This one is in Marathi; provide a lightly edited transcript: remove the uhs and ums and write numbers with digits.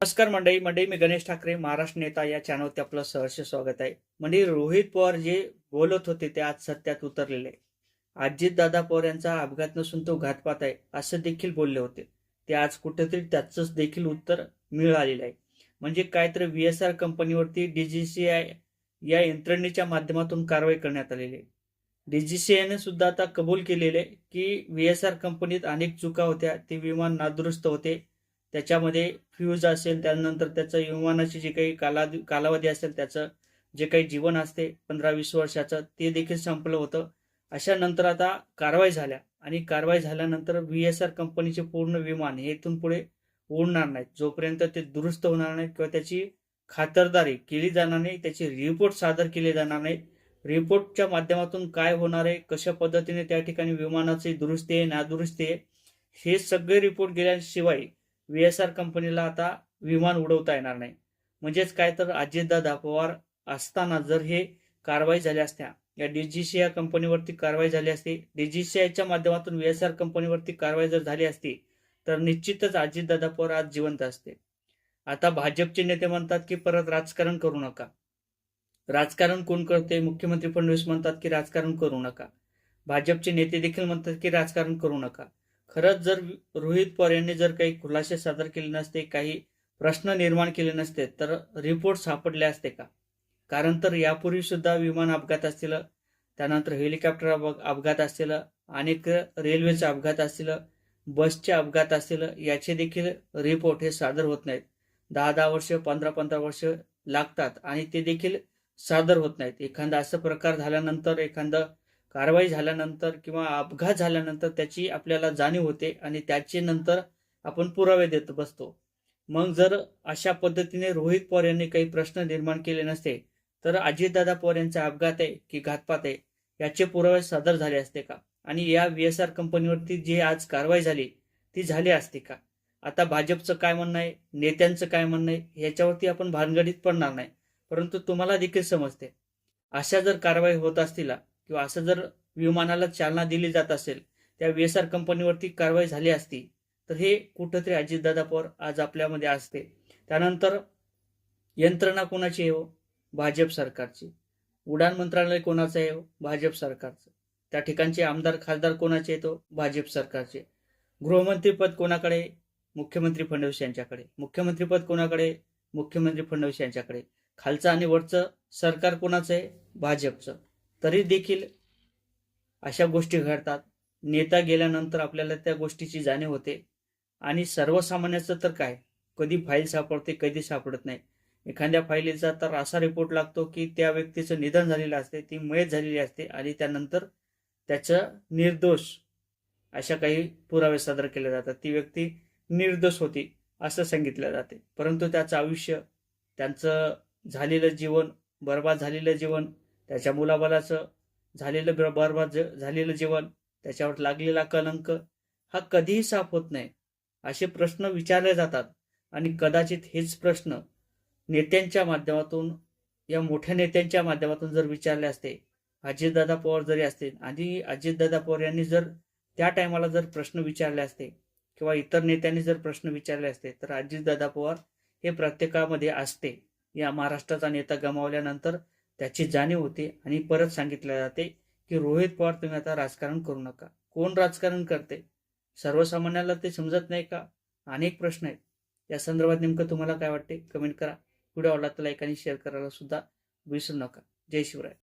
नमस्कार मंडळी मी गणेश ठाकरे महाराष्ट्र नेता या चॅनलवरती आपलं सहर्ष स्वागत आहे. रोहित पवार जे बोलत होते ते आज सत्यात उतरलेले आहे. अजितदादा पवार यांचा अपघात नसून तो घातपात आहे असं देखील बोलले होते. ते आज कुठेतरी त्याचंच देखील उत्तर मिळालेलं आहे. म्हणजे काय तर VSR कंपनीवरती DGCI या यंत्रणेच्या माध्यमातून कारवाई करण्यात आलेली आहे. DGCIने सुद्धा आता कबूल केलेले की VSR कंपनीत अनेक चुका होत्या. ते विमान नादुरुस्त होते, त्याच्यामध्ये फ्यूज असेल, त्यानंतर त्याचं विमानाची जे काही कालावधी असेल, त्याचं जे काही जीवन असते 15-20 वर्षाचं, ते देखील संपलं होतं. अशा नंतर आता कारवाई झाल्या आणि कारवाई झाल्यानंतर VSR कंपनीचे पूर्ण विमान हे इथून पुढे उडणार नाहीत जोपर्यंत ते दुरुस्त होणार नाहीत किंवा त्याची खातरदारी केली जाणार नाही, त्याचे रिपोर्ट सादर केले जाणार नाहीत. रिपोर्टच्या माध्यमातून काय होणार आहे, कशा पद्धतीने त्या ठिकाणी विमानाची दुरुस्ती आहे, नादुरुस्ती आहे, हे सगळे रिपोर्ट गेल्याशिवाय VSR कंपनीला आता विमान उडवता येणार नाही. म्हणजेच काय तर अजितदादा पवार असताना जर हे कारवाई झाल्या असत्या, या DGCI कंपनीवरती कारवाई झाली असती, DGCIच्या माध्यमातून VSR कंपनीवरती कारवाई जर झाली असती, तर निश्चितच अजितदादा पवार आज जिवंत असते. आता भाजपचे नेते म्हणतात की परत राजकारण करू नका. राजकारण कोण करते? मुख्यमंत्री फडणवीस म्हणतात की राजकारण करू नका. भाजपचे नेते देखील म्हणतात की राजकारण करू नका. खरंच जर रोहित पवार यांनी जर काही खुलासे सादर केले नसते, काही प्रश्न निर्माण केले नसते, तर रिपोर्ट सापडले असते का? कारण तर यापूर्वी सुद्धा विमान अपघात असतील, त्यानंतर हेलिकॉप्टर अपघात असतील, अनेक रेल्वेचे अपघात असतील, बसचे अपघात असतील, याचे देखील रिपोर्ट हे सादर होत नाहीत. 10-10 वर्ष, 15-15 वर्ष लागतात आणि ते देखील सादर होत नाहीत. एखादा असा प्रकार झाल्यानंतर, एखादं कारवाई झाल्यानंतर किंवा अपघात झाल्यानंतर त्याची आपल्याला जाणीव होते आणि त्याचे नंतर आपण पुरावे देत बसतो. मग जर अशा पद्धतीने रोहित पवार यांनी काही प्रश्न निर्माण केले नसते, तर अजितदादा पवार यांचा अपघात आहे की घातपात आहे याचे पुरावे सादर झाले असते का? आणि या VSR कंपनीवरती जी आज कारवाई झाली ती झाली असते का? आता भाजपचं काय म्हणणं आहे, नेत्यांचं काय म्हणणं आहे, याच्यावरती आपण भानगडीत पडणार नाही. परंतु तुम्हाला देखील समजते, अशा जर कारवाई होत असतील किंवा असं जर विमानाला चालना दिली जात असेल, त्या VSR कंपनीवरती कारवाई झाली असती, तर हे कुठंतरी अजितदादा पवार आज आपल्यामध्ये असते. त्यानंतर यंत्रणा कोणाची आहे हो? भाजप सरकारची. उडान मंत्रालय कोणाचं आहे हो? भाजप सरकारचं. त्या ठिकाणचे आमदार खासदार कोणाचे आहेत हो? भाजप सरकारचे. गृहमंत्रीपद कोणाकडे? मुख्यमंत्री फडणवीस यांच्याकडे. मुख्यमंत्रीपद कोणाकडे? मुख्यमंत्री फडणवीस यांच्याकडे. खालचं आणि वरचं सरकार कोणाचं आहे? भाजपचं. तरी देखील अशा गोष्टी घडतात. नेता गेल्यानंतर आपल्याला त्या गोष्टीची जाणीव होते. आणि सर्वसामान्याचं तर काय, कधी फाईल सापडते, कधी सापडत नाही. एखाद्या फाईलीचा तर असा रिपोर्ट लागतो की त्या व्यक्तीचं निधन झालेलं असते, ती मयत झालेली असते आणि त्यानंतर त्याचं निर्दोष अशा काही पुरावे सादर केले जातात. ती व्यक्ती निर्दोष होती असं सांगितलं जाते. परंतु त्याचं आयुष्य, त्यांचं झालेलं जीवन, बर्बाद झालेलं जीवन, त्याच्या मुलाबालाचं झालेलं बर्बाद झालेलं जीवन, त्याच्यावर लागलेला कलंक हा कधीही साफ होत नाही. असे प्रश्न विचारले जातात आणि कदाचित हेच प्रश्न नेत्यांच्या माध्यमातून, या मोठ्या नेत्यांच्या माध्यमातून जर विचारले असते, अजितदादा पवार जरी असतील आणि अजितदादा पवार यांनी जर त्या टायमाला जर प्रश्न विचारले असते किंवा इतर नेत्यांनी जर प्रश्न विचारले असते, तर अजितदादा पवार हे प्रत्येकामध्ये असते. या महाराष्ट्राचा नेता गमावल्यानंतर त्याची जाणीव होते आणि परत सांगितले जाते की रोहित पवार तुम्ही आता राजकारण करू नका. कोण राजकारण करते? सर्वसामान्याला ते समजत नाही का? अनेक प्रश्न आहेत. या संदर्भात नेमकं तुम्हाला काय वाटते? कमेंट करा. व्हिडिओ आवडला तर लाईक आणि शेअर करायला सुद्धा विसरू नका. जय शिवराय.